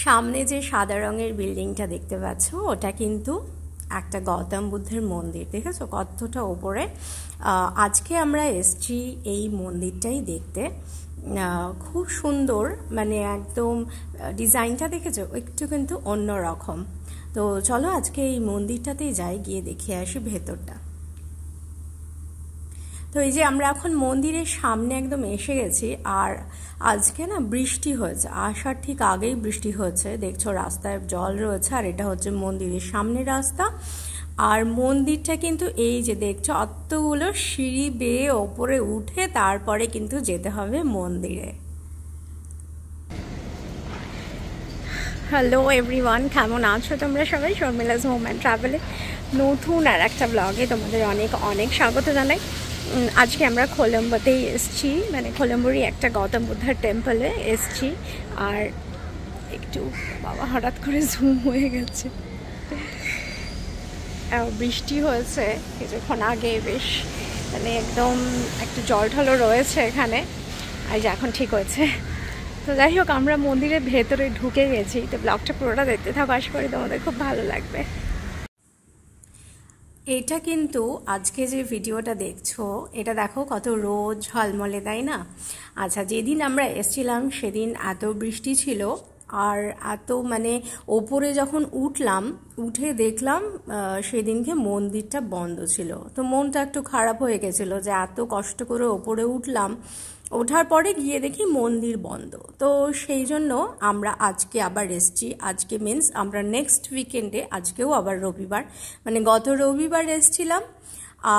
সামনে যে সাদা রঙের বিল্ডিংটা দেখতে পাচ্ছ ওটা কিন্তু একটা গৌতম বুদ্ধের মন্দির। দেখেছো কতটা ওপরে। আজকে আমরা এসছি এই মন্দিরটাই দেখতে। খুব সুন্দর, মানে একদম ডিজাইনটা দেখেছো একটু কিন্তু অন্য রকম। তো চলো আজকে এই মন্দিরটাতেই যাই, গিয়ে দেখে আসি ভেতরটা। তো এই যে আমরা এখন মন্দিরের সামনে একদম এসে গেছি, আর আজকে না বৃষ্টি হয়েছে, আসার ঠিক আগেই বৃষ্টি হয়েছে। দেখছো রাস্তায় জল রয়েছে, আর এটা হচ্ছে মন্দিরের সামনে রাস্তা। আর মন্দিরটা কিন্তু এই যে দেখছো অতগুলো সিঁড়ি বেয়ে ওপরে উঠে তারপরে কিন্তু যেতে হবে মন্দিরে। হ্যালো এভরিওয়ান, কেমন আছো তোমরা সবাই? শর্মিলাস মোমেন্ট ট্রাভেলে নতুন আর একটা ব্লগে তোমাদের অনেক অনেক স্বাগত জানাই। আজকে আমরা কলম্বোতেই এসছি, মানে কলম্বোরই একটা গৌতম বুদ্ধার টেম্পলে এসছি। আর একটু বাবা হঠাৎ করে জুম হয়ে গেছে, বৃষ্টি হয়েছে কিছুক্ষণ আগে, বেশ মানে একদম একটু জল ঢলও রয়েছে এখানে। আর যে এখন ঠিক হয়েছে। তো যাই হোক, আমরা মন্দিরের ভেতরে ঢুকে গেছি। তো ব্লগটা পুরোটা দেখতে থাকো, আশা করি তোমাদের খুব ভালো লাগবে। এটা কিন্তু আজকে যে ভিডিওটা দেখছো এটা দেখো কত রোদ ঝলমলে, তাই না? আচ্ছা, যেদিন আমরা এসছিলাম সেদিন এত বৃষ্টি ছিল, আর এত মানে ওপরে যখন উঠলাম, উঠে দেখলাম সেদিনকে মন্দিরটা বন্ধ ছিল। তো মনটা একটু খারাপ হয়ে গেছিলো যে এত কষ্ট করে ওপরে উঠলাম, ওঠার পরে গিয়ে দেখি মন্দির বন্ধ। তো সেই জন্য আমরা আজকে আবার এসছি। আজকে মিন্স আমরা নেক্সট উইকেন্ডে, আজকেও আবার রবিবার, মানে গত রবিবার এসছিলাম,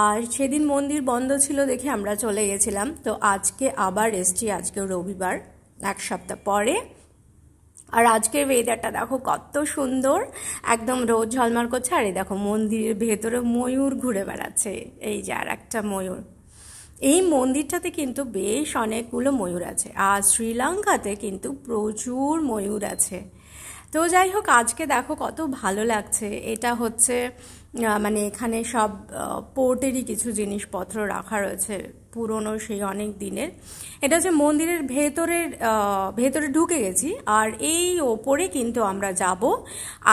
আর সেদিন মন্দির বন্ধ ছিল দেখে আমরা চলে গেছিলাম। তো আজকে আবার এসছি, আজকেও রবিবার, এক সপ্তাহ পরে। আর আজকের ওয়েদারটা দেখো কত সুন্দর, একদম রোদ ঝলমল করছে। আর এই দেখো মন্দিরের ভেতরে ময়ূর ঘুরে বেড়াচ্ছে, এই যে আর একটা ময়ূর। এই মন্দিরটাতে কিন্তু বেশ অনেকগুলো ময়ূর আছে, আর শ্রীলঙ্কাতে কিন্তু প্রচুর ময়ূর আছে। তো যাই হোক, আজকে দেখো কত ভালো লাগছে। এটা হচ্ছে মানে এখানে সব পোর্টেরই কিছু জিনিসপত্র রাখা রয়েছে, পুরনো সেই অনেক দিনের। এটা হচ্ছে মন্দিরের ভেতরে ঢুকে গেছি, আর এই ওপরে কিন্তু আমরা যাব।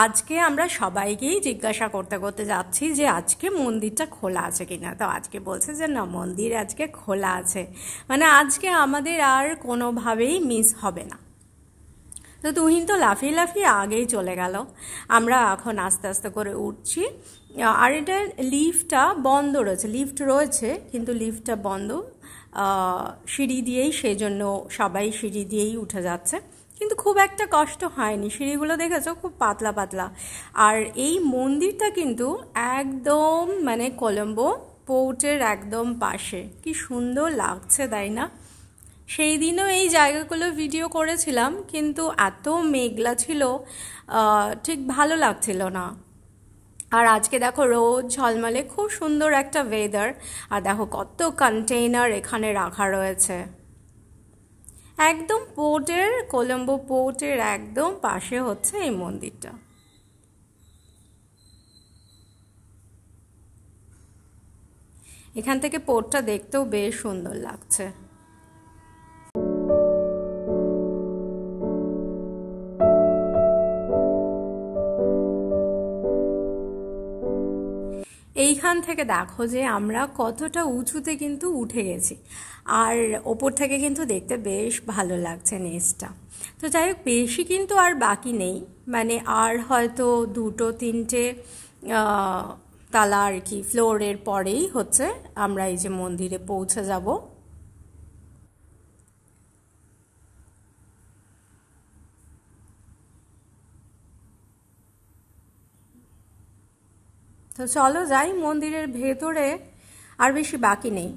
আজকে আমরা সবাইকেই জিজ্ঞাসা করতে করতে যাচ্ছি যে আজকে মন্দিরটা খোলা আছে কিনা। তো আজকে বলছে যে না, মন্দির আজকে খোলা আছে, মানে আজকে আমাদের আর কোনোভাবেই মিস হবে না। তো তুহিন তো লাফিয়ে লাফিয়ে আগেই চলে গেল। আমরা এখন আস্তে আস্তে করে উঠছি। আর এটা লিফটটা বন্ধ রয়েছে, লিফট রয়েছে কিন্তু লিফটটা বন্ধ, সিঁড়ি দিয়েই, সেই জন্য সবাই সিঁড়ি দিয়েই উঠে যাচ্ছে। কিন্তু খুব একটা কষ্ট হয়নি, সিঁড়িগুলো দেখেছো খুব পাতলা পাতলা। আর এই মন্দিরটা কিন্তু একদম মানে কলম্বো পোর্টের একদম পাশে, কি সুন্দর লাগছে তাই না? সেই দিনও এই জায়গাগুলো ভিডিও করেছিলাম, কিন্তু এত মেঘলা ছিল, ঠিক ভালো লাগছিল না। আর আজকে দেখো রোদ ঝলমলে, খুব সুন্দর একটা ওয়েদার। আর দেখো কত কন্টেইনার এখানে রাখা রয়েছে, একদম পোর্টের, কলম্বো পোর্টের একদম পাশে হচ্ছে এই মন্দিরটা। এখান থেকে পোর্টটা দেখতেও বেশ সুন্দর লাগছে। এইখান থেকে দেখো যে আমরা কতটা উঁচুতে কিন্তু উঠে গেছি, আর ওপর থেকে কিন্তু দেখতে বেশ ভালো লাগছে নিচটা। তো যাই হোক, বেশি কিন্তু আর বাকি নেই, মানে আর হয়তো দুটো তিনটে তালা আর কি ফ্লোরের পরেই হচ্ছে আমরা এই যে মন্দিরে পৌঁছে যাব। তো চলো যাই মন্দিরের ভেতরে, আর বেশি বাকি নেই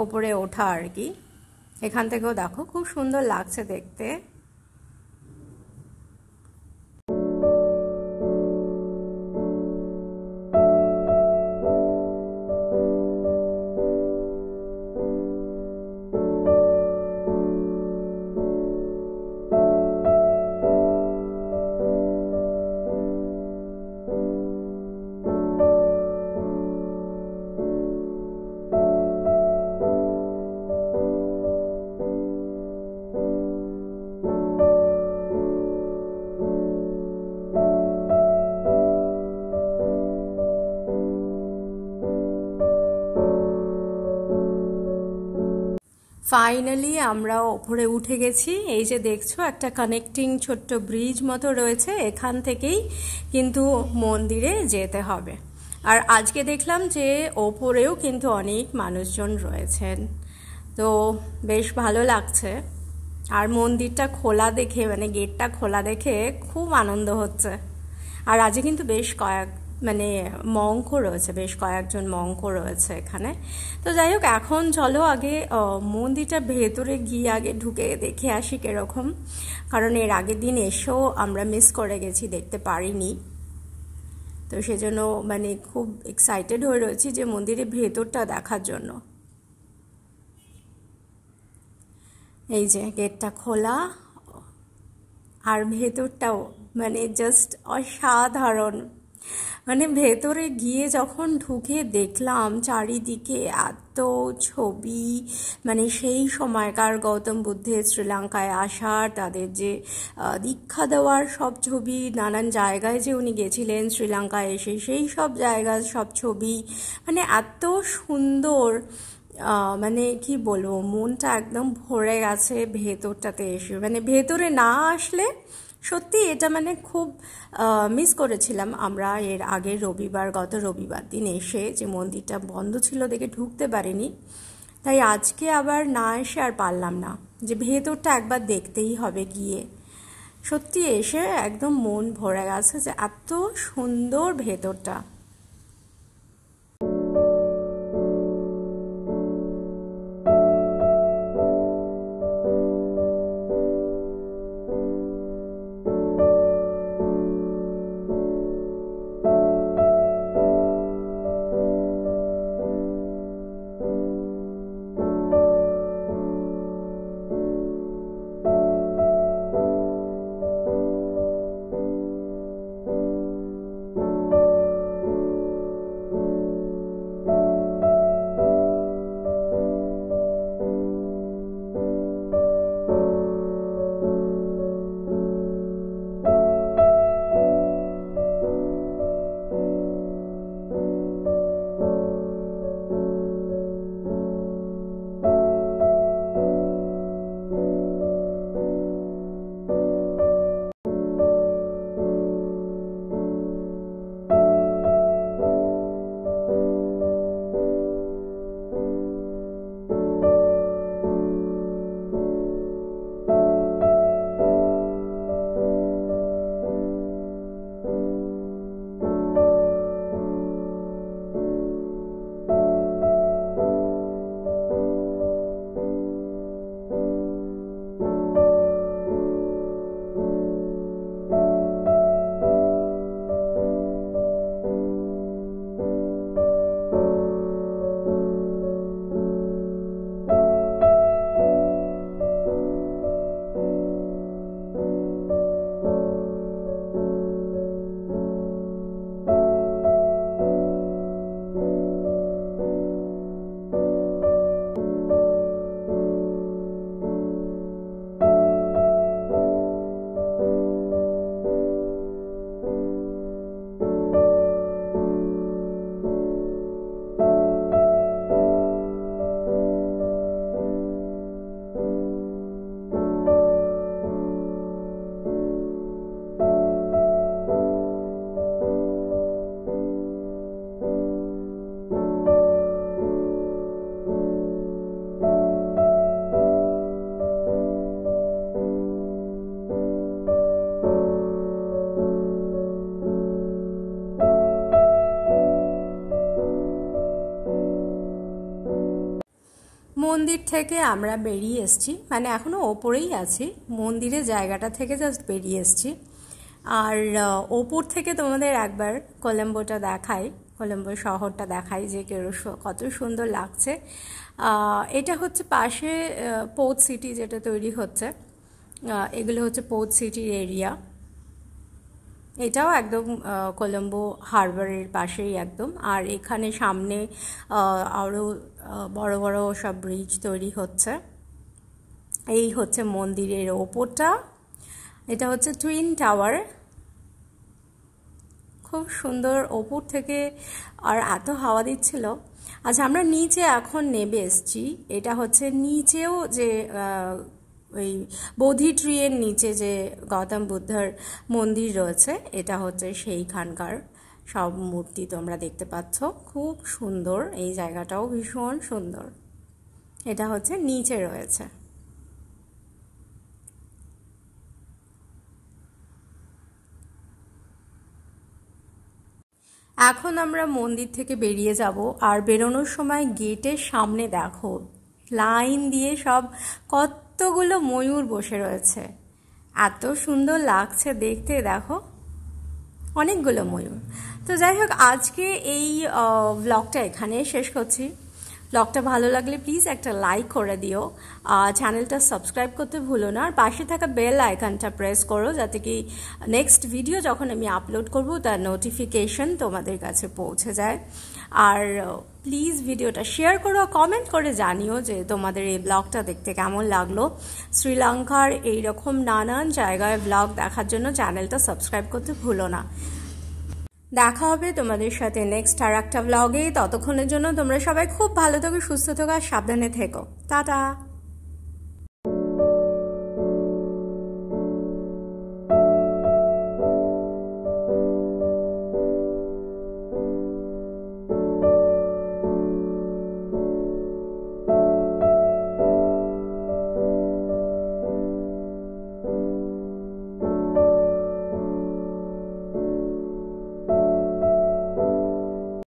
ওপরে ওঠা আর কি। এখান থেকেও দেখো খুব সুন্দর লাগছে দেখতে। ফাইনালি আমরা ওপরে উঠে গেছি। এই যে দেখছো একটা কানেক্টিং ছোট্ট ব্রিজ মতো রয়েছে, এখান থেকেই কিন্তু মন্দিরে যেতে হবে। আর আজকে দেখলাম যে ওপরেও কিন্তু অনেক মানুষজন রয়েছেন, তো বেশ ভালো লাগছে। আর মন্দিরটা খোলা দেখে, মানে গেটটা খোলা দেখে খুব আনন্দ হচ্ছে। আর আজকে কিন্তু বেশ মঙ্ক রয়েছে, বেশ কয়েকজন মঙ্ক রয়েছে এখানে। তো যাই হোক, এখন চলো আগে মন্দিরটা ভেতরে গিয়ে আগে ঢুকে দেখে আসি কিরকম, কারণ এর আগের দিন এসেও আমরা মিস করে গেছি, দেখতে পারিনি। তো সেজন্য খুব এক্সাইটেড হয়ে রয়েছি যে মন্দিরের ভেতরটা দেখার জন্য। এই যে গেটটা খোলা, আর ভেতরটাও জাস্ট অসাধারণ। ভেতরে গিয়ে যখন ঢুকে দেখলাম চারিদিকে এত ছবি, সেই সময়কার গৌতম বুদ্ধের শ্রীলঙ্কায় আসার, তাদের যে দীক্ষা দেওয়ার সব ছবি, নানান জায়গায় যে উনি গেছিলেন শ্রীলঙ্কায় এসে সেই সব জায়গার সব ছবি, এত সুন্দর। কি বলবো, মনটা একদম ভরে গেছে ভেতরটাতে এসে। ভেতরে না আসলে সত্যি এটা খুব মিস করেছিলাম আমরা এর আগের রবিবার, গত রবিবার দিন এসে, যে মন্দিরটা বন্ধ ছিল দেখে ঢুকতে পারিনি। তাই আজকে আবার না এসে আর পারলাম না, যে ভেতরটা একবার দেখতেই হবে গিয়ে। সত্যি এসে একদম মন ভরে গেছে যে এত সুন্দর ভেতরটা। মন্দির থেকে আমরা বেরিয়ে এসেছি, এখনও ওপরেই আছি, মন্দিরের জায়গাটা থেকে জাস্ট বেরিয়ে এসেছি। আর ওপর থেকে তোমাদের একবার কলম্বোটা দেখাই, কলম্বো শহরটা দেখাই যে কত সুন্দর লাগছে। এটা হচ্ছে পাশে পোর্ট সিটি যেটা তৈরি হচ্ছে, এগুলো হচ্ছে পোর্ট সিটির এরিয়া। এটাও একদম কলম্বো হারবারের পাশেই একদম। আর এখানে সামনে আরও বড় বড় সব ব্রিজ তৈরি হচ্ছে। এই হচ্ছে মন্দিরের ওপরটা, এটা হচ্ছে টুইন টাওয়ার, খুব সুন্দর ওপর থেকে। আর এত হাওয়া দিচ্ছিল, আচ্ছা, আমরা নিচে এখন নেমে এসছি। এটা হচ্ছে নিচেও যে ওই বোধি ট্রিয়ের নিচে যে গৌতম বুদ্ধর মন্দির রয়েছে, এটা হচ্ছে সেইখানকার সব মূর্তি তোমরা দেখতে পাচ্ছ। খুব সুন্দর, এই জায়গাটাও ভীষণ সুন্দর। এটা হচ্ছে নিচে রয়েছে। এখন আমরা মন্দির থেকে বেরিয়ে যাব, আর বেরোনোর সময় গেটের সামনে দেখো লাইন দিয়ে সব কতগুলো ময়ূর বসে রয়েছে। এত সুন্দর লাগছে দেখতে, দেখো অনেকগুলো ময়ূর। তো যাই হোক, আজকে এই ব্লগটা এখানে শেষ করছি। ব্লগটা ভালো লাগলে প্লিজ একটা লাইক করে দিও, চ্যানেলটা সাবস্ক্রাইব করতে ভুলো না, আর পাশে থাকা বেল আইকনটা প্রেস করো যাতে কি নেক্সট ভিডিও যখন আমি আপলোড করব তার নোটিফিকেশন তোমাদের কাছে পৌঁছে যায়। আর প্লিজ ভিডিওটা শেয়ার করো, কমেন্ট করে জানিও যে তোমাদের এই ব্লগটা দেখতে কেমন লাগলো। শ্রীলঙ্কার এইরকম নানান জায়গায় ব্লগ দেখার জন্য চ্যানেলটা সাবস্ক্রাইব করতে ভুলো না। দেখা হবে তোমাদের সাথে নেক্সট আর একটা ব্লগে। ততক্ষণের জন্য তোমরা সবাই খুব ভালো থেকো, সুস্থ থেকো আর সাবধানে থেকো। টাটা।